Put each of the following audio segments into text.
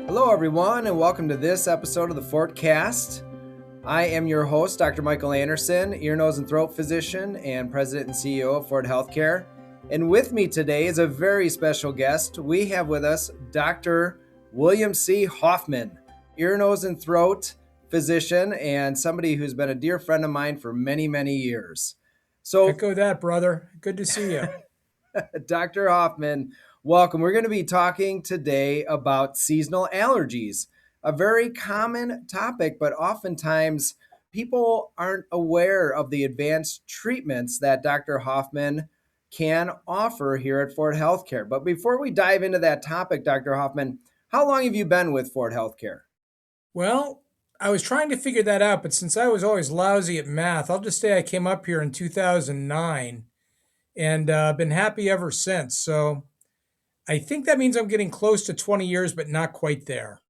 Hello, everyone, and welcome to this episode of the Fortcast. I am your host, Dr. Michael Anderson, ear, nose, and throat physician and president and CEO of Fort Healthcare. And with me today is a very special guest. We have with us Dr. William C. Hofmann, ear, nose, and throat physician, and somebody who's been a dear friend of mine for many, many years. So, Echo that, brother. Good to see you. Dr. Hofmann, welcome. We're going to be talking today about seasonal allergies, a very common topic, but oftentimes people aren't aware of the advanced treatments that Dr. Hoffman can offer here at Fort Healthcare. But before we dive into that topic, Dr. Hoffman, how long have you been with Fort Healthcare? Well, I was trying to figure that out, but since I was always lousy at math, I'll just say I came up here in 2009 and been happy ever since. So I think that means I'm getting close to 20 years, but not quite there.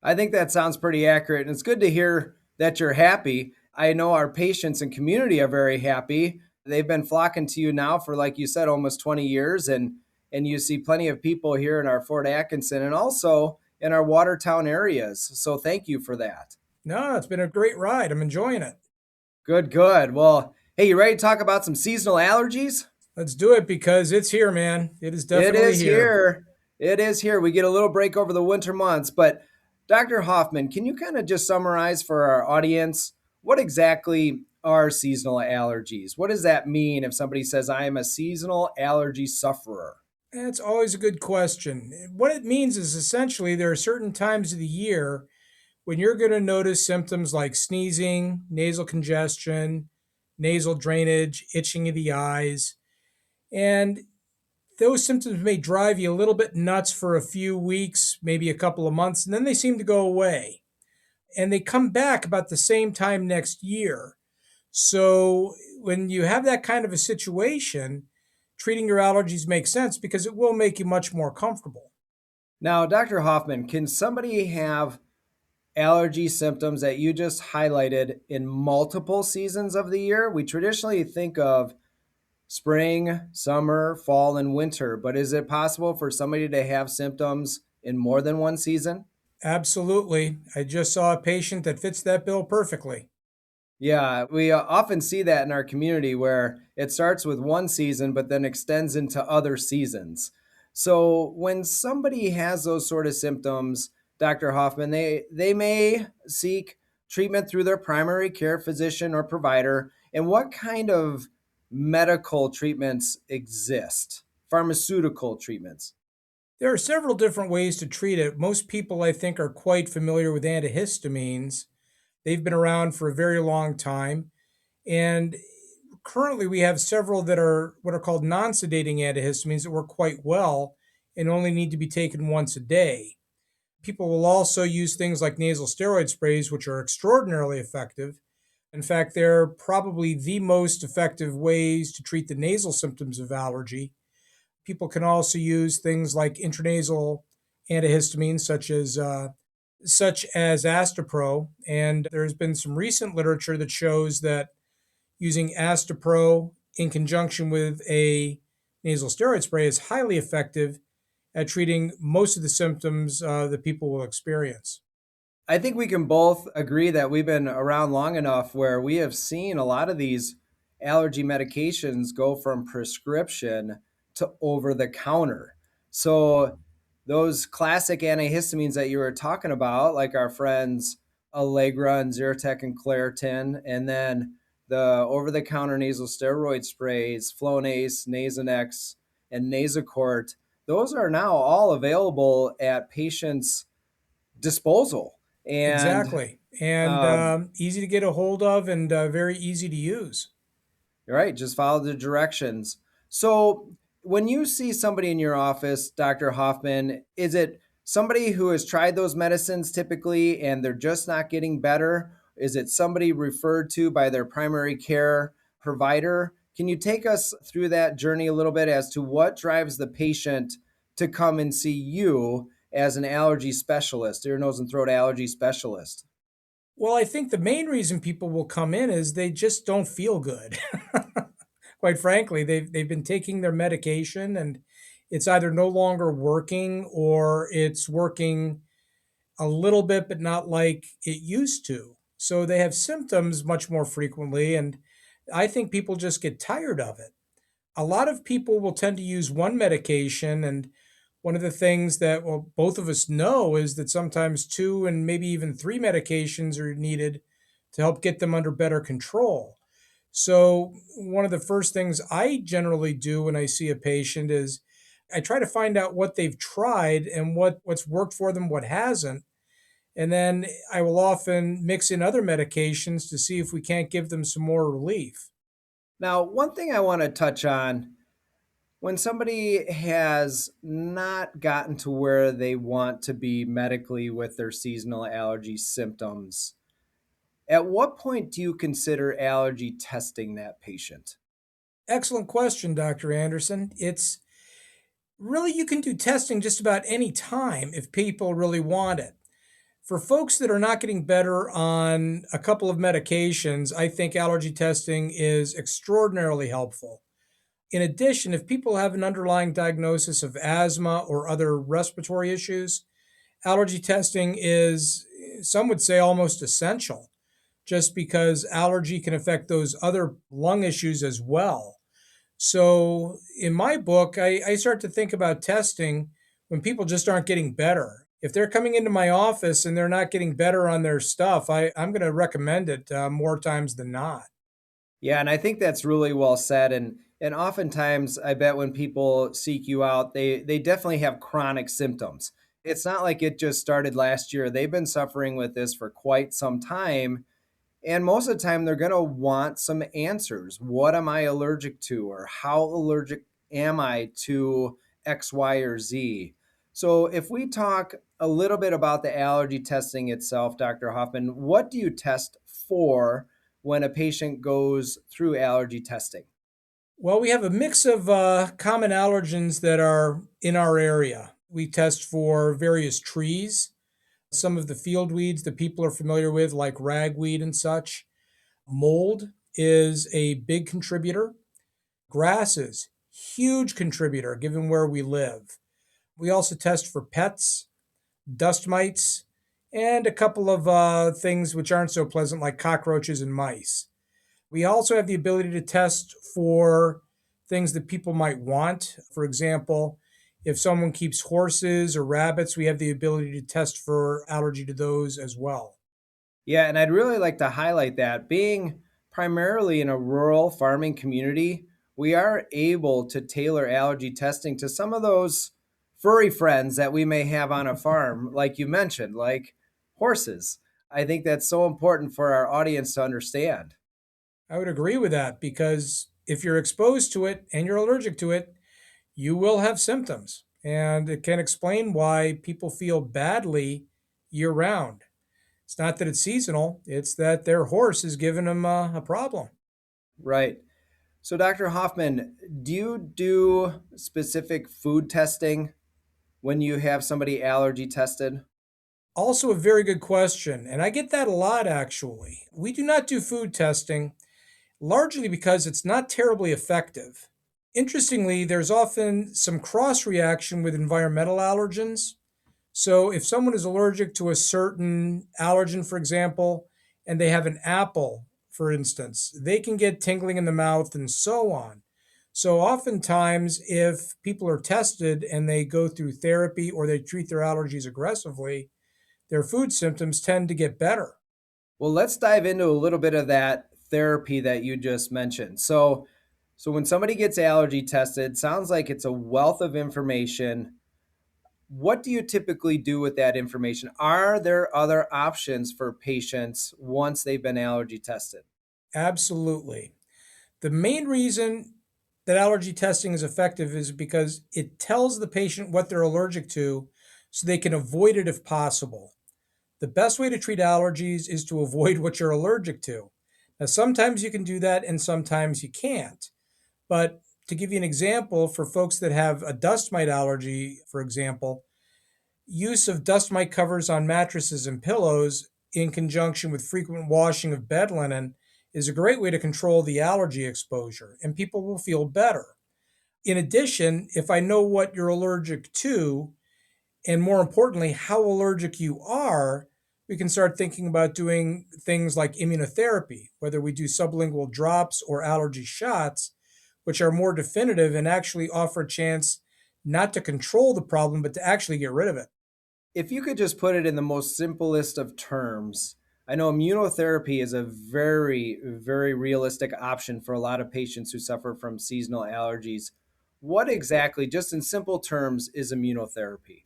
I think that sounds pretty accurate. And it's good to hear that you're happy. I know our patients and community are very happy. They've been flocking to you now for, like you said, almost 20 years. And you see plenty of people here in our Fort Atkinson and also in our Watertown areas. So thank you for that. No, it's been a great ride. I'm enjoying it. Good, good. Well, hey, you ready to talk about some seasonal allergies? Let's do it because it's here, man. It is It definitely is here. here. It is here. We get a little break over the winter months. But Dr. Hoffman, can you kind of just summarize for our audience what exactly are seasonal allergies? What does that mean if somebody says, I am a seasonal allergy sufferer? It's always a good question. What it means is essentially there are certain times of the year when you're going to notice symptoms like sneezing, nasal congestion, nasal drainage, itching of the eyes, and those symptoms may drive you a little bit nuts for a few weeks, maybe a couple of months, and then they seem to go away. And they come back about the same time next year. So when you have that kind of a situation, treating your allergies makes sense because it will make you much more comfortable. Now, Dr. Hoffman, can somebody have allergy symptoms that you just highlighted in multiple seasons of the year? We traditionally think of spring, summer, fall, and winter, but is it possible for somebody to have symptoms in more than one season? Absolutely. I just saw a patient that fits that bill perfectly. Yeah, we often see that in our community where it starts with one season but then extends into other seasons. So when somebody has those sort of symptoms, Dr. Hoffman, they may seek treatment through their primary care physician or provider. And what kind of medical treatments exist? Pharmaceutical treatments. There are several different ways to treat it. Most people, I think, are quite familiar with antihistamines. They've been around for a very long time. And currently, we have several that are what are called non sedating antihistamines that work quite well and only need to be taken once a day. People will also use things like nasal steroid sprays, which are extraordinarily effective. In fact, they're probably the most effective ways to treat the nasal symptoms of allergy. People can also use things like intranasal antihistamines, such as Astapro. And there's been some recent literature that shows that using Astapro in conjunction with a nasal steroid spray is highly effective at treating most of the symptoms that people will experience. I think we can both agree that we've been around long enough where we have seen a lot of these allergy medications go from prescription to over the counter. So, those classic antihistamines that you were talking about, like our friends Allegra and Zyrtec and Claritin, and then the over the counter nasal steroid sprays, Flonase, Nasonex, and Nasacort, those are now all available at patients' disposal. And Exactly. And um, easy to get a hold of and very easy to use. right, just follow the directions. So when you see somebody in your office, Dr. Hoffman, is it somebody who has tried those medicines typically and they're just not getting better? Is it somebody referred to by their primary care provider? Can you take us through that journey a little bit as to what drives the patient to come and see you as an allergy specialist, ear, nose, and throat allergy specialist? Well, I think the main reason people will come in is they just don't feel good. Quite frankly, they've been taking their medication and it's either no longer working or it's working a little bit, but not like it used to. So they have symptoms much more frequently. And I think people just get tired of it. A lot of people will tend to use one medication. And one of the things that, well, both of us know is that sometimes two and maybe even three medications are needed to help get them under better control. So, one of the first things I generally do when I see a patient is I try to find out what they've tried and what's worked for them, what hasn't. And then I will often mix in other medications to see if we can't give them some more relief. Now, one thing I want to touch on, when somebody has not gotten to where they want to be medically with their seasonal allergy symptoms, at what point do you consider allergy testing that patient? Excellent question, Dr. Anderson. It's really, you can do testing just about any time if people really want it. For folks that are not getting better on a couple of medications, I think allergy testing is extraordinarily helpful. In addition, if people have an underlying diagnosis of asthma or other respiratory issues, allergy testing is, some would say, almost essential, just because allergy can affect those other lung issues as well. So, in my book, I start to think about testing when people just aren't getting better. If they're coming into my office and they're not getting better on their stuff, I'm going to recommend it more times than not. Yeah, and I think that's really well said. And oftentimes, I bet when people seek you out, they definitely have chronic symptoms. It's not like it just started last year. They've been suffering with this for quite some time. And most of the time, they're going to want some answers. What am I allergic to? Or how allergic am I to X, Y, or Z? So, if we talk a little bit about the allergy testing itself, Dr. Hoffman, what do you test for when a patient goes through allergy testing? Well, we have a mix of common allergens that are in our area. We test for various trees, some of the field weeds that people are familiar with, like ragweed and such. Mold is a big contributor. Grasses, huge contributor given where we live. We also test for pets, dust mites, and a couple of things which aren't so pleasant, like cockroaches and mice. We also have the ability to test for things that people might want. For example, if someone keeps horses or rabbits, we have the ability to test for allergy to those as well. Yeah, and I'd really like to highlight that being primarily in a rural farming community, we are able to tailor allergy testing to some of those furry friends that we may have on a farm, like you mentioned, like horses. I think that's so important for our audience to understand. I would agree with that because if you're exposed to it and you're allergic to it, you will have symptoms. And it can explain why people feel badly year round. It's not that it's seasonal, it's that their horse is giving them a problem. Right. So, Dr. Hoffman, do you do specific food testing when you have somebody allergy tested? Also, a very good question. And I get that a lot actually. We do not do food testing largely because it's not terribly effective. Interestingly, there's often some cross reaction with environmental allergens. So, if someone is allergic to a certain allergen, for example, and they have an apple, for instance, they can get tingling in the mouth and so on. So, oftentimes, if people are tested and they go through therapy or they treat their allergies aggressively, their food symptoms tend to get better. Well, let's dive into a little bit of that therapy that you just mentioned. So when somebody gets allergy tested, sounds like it's a wealth of information. What do you typically do with that information? Are there other options for patients once they've been allergy tested? Absolutely. The main reason that allergy testing is effective is because it tells the patient what they're allergic to so they can avoid it if possible. The best way to treat allergies is to avoid what you're allergic to. Now, sometimes you can do that and sometimes you can't. But to give you an example, for folks that have a dust mite allergy, for example, use of dust mite covers on mattresses and pillows in conjunction with frequent washing of bed linen is a great way to control the allergy exposure, and people will feel better. In addition, if I know what you're allergic to, and more importantly, how allergic you are, we can start thinking about doing things like immunotherapy, whether we do sublingual drops or allergy shots, which are more definitive and actually offer a chance not to control the problem, but to actually get rid of it. If you could just put it in the most simplest of terms, I know immunotherapy is a very, very realistic option for a lot of patients who suffer from seasonal allergies. What exactly, just in simple terms, is immunotherapy?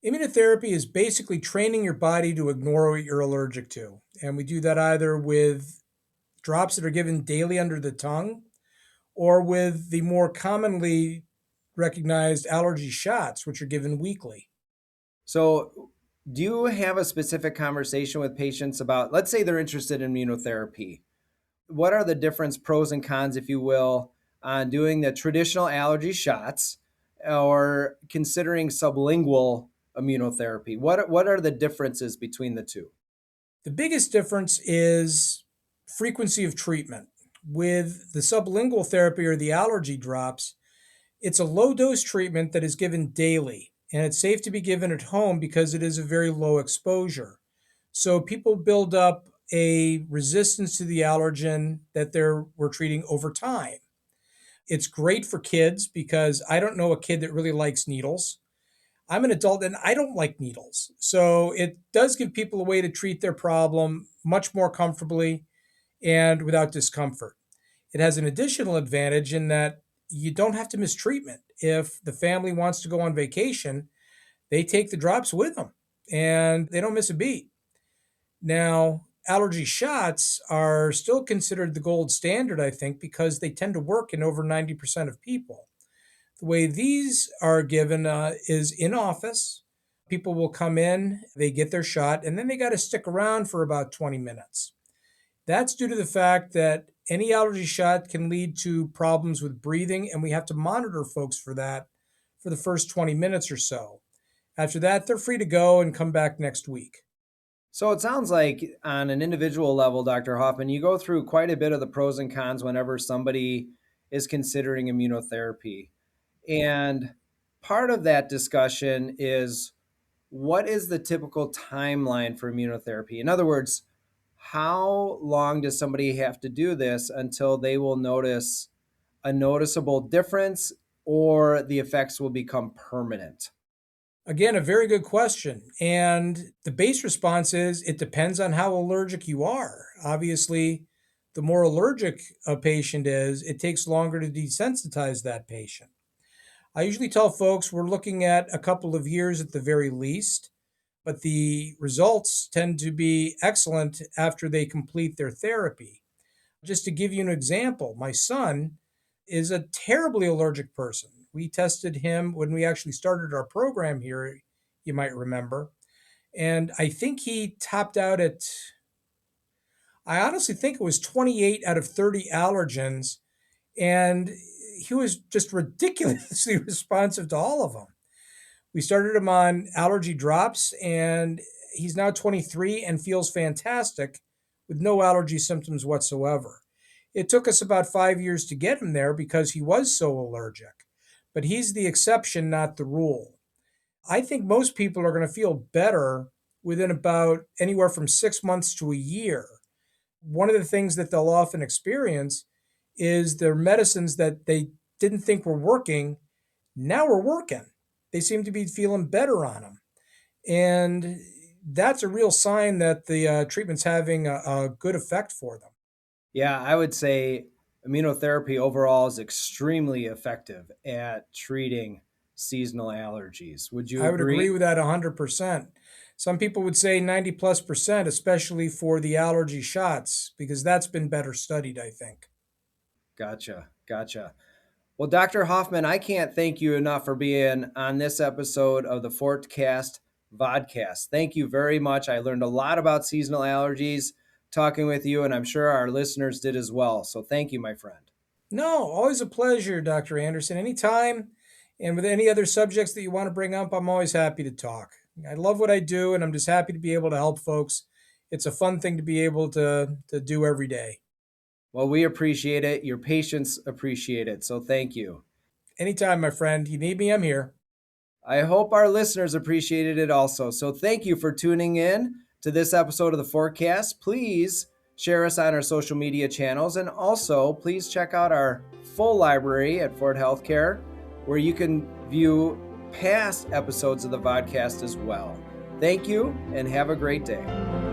Immunotherapy is basically training your body to ignore what you're allergic to. And we do that either with drops that are given daily under the tongue or with the more commonly recognized allergy shots, which are given weekly. So, do you have a specific conversation with patients about, let's say they're interested in immunotherapy? What are the different pros and cons, if you will, on doing the traditional allergy shots or considering sublingual immunotherapy? What are the differences between the two? The biggest difference is frequency of treatment. With the sublingual therapy or the allergy drops, it's a low dose treatment that is given daily, and it's safe to be given at home because it is a very low exposure. So people build up a resistance to the allergen that we're treating over time. It's great for kids because I don't know a kid that really likes needles. I'm an adult and I don't like needles. So it does give people a way to treat their problem much more comfortably and without discomfort. It has an additional advantage in that you don't have to miss treatment. If the family wants to go on vacation, they take the drops with them and they don't miss a beat. Now, allergy shots are still considered the gold standard, I think, because they tend to work in over 90% of people. The way these are given is in office. People will come in, they get their shot, and then they got to stick around for about 20 minutes. That's due to the fact that any allergy shot can lead to problems with breathing, and we have to monitor folks for that for the first 20 minutes or so. After that, they're free to go and come back next week. So it sounds like on an individual level, Dr. Hoffman, you go through quite a bit of the pros and cons whenever somebody is considering immunotherapy. And part of that discussion is, what is the typical timeline for immunotherapy? In other words, how long does somebody have to do this until they will notice a noticeable difference or the effects will become permanent? Again, a very good question. And the base response is it depends on how allergic you are. Obviously, the more allergic a patient is, it takes longer to desensitize that patient. I usually tell folks we're looking at a couple of years at the very least, but the results tend to be excellent after they complete their therapy. Just to give you an example, my son is a terribly allergic person. We tested him when we actually started our program here, you might remember. And I think he topped out at, I honestly think it was 28 out of 30 allergens. And he was just ridiculously responsive to all of them. We started him on allergy drops, and he's now 23 and feels fantastic with no allergy symptoms whatsoever. It took us about 5 years to get him there because he was so allergic, but he's the exception, not the rule. I think most people are going to feel better within about anywhere from 6 months to a year. One of the things that they'll often experience is their medicines that they didn't think were working now are working. They seem to be feeling better on them. And that's a real sign that the treatment's having a good effect for them. Yeah, I would say immunotherapy overall is extremely effective at treating seasonal allergies. Would you I would agree agree? with that 100%. Some people would say 90 plus percent, especially for the allergy shots, because that's been better studied, I think. Gotcha. Gotcha. Well, Dr. Hoffman, I can't thank you enough for being on this episode of the Fortcast Vodcast. Thank you very much. I learned a lot about seasonal allergies talking with you, and I'm sure our listeners did as well. So thank you, my friend. No, always a pleasure, Dr. Anderson. Anytime. And with any other subjects that you want to bring up, I'm always happy to talk. I love what I do, and I'm just happy to be able to help folks. It's a fun thing to be able to do every day. Well, we appreciate it. Your patients appreciate it. So thank you. Anytime, my friend. You need me, I'm here. I hope our listeners appreciated it also. So thank you for tuning in to this episode of the Forecast. Please share us on our social media channels, and also please check out our full library at Ford Healthcare, where you can view past episodes of the podcast as well. Thank you and have a great day.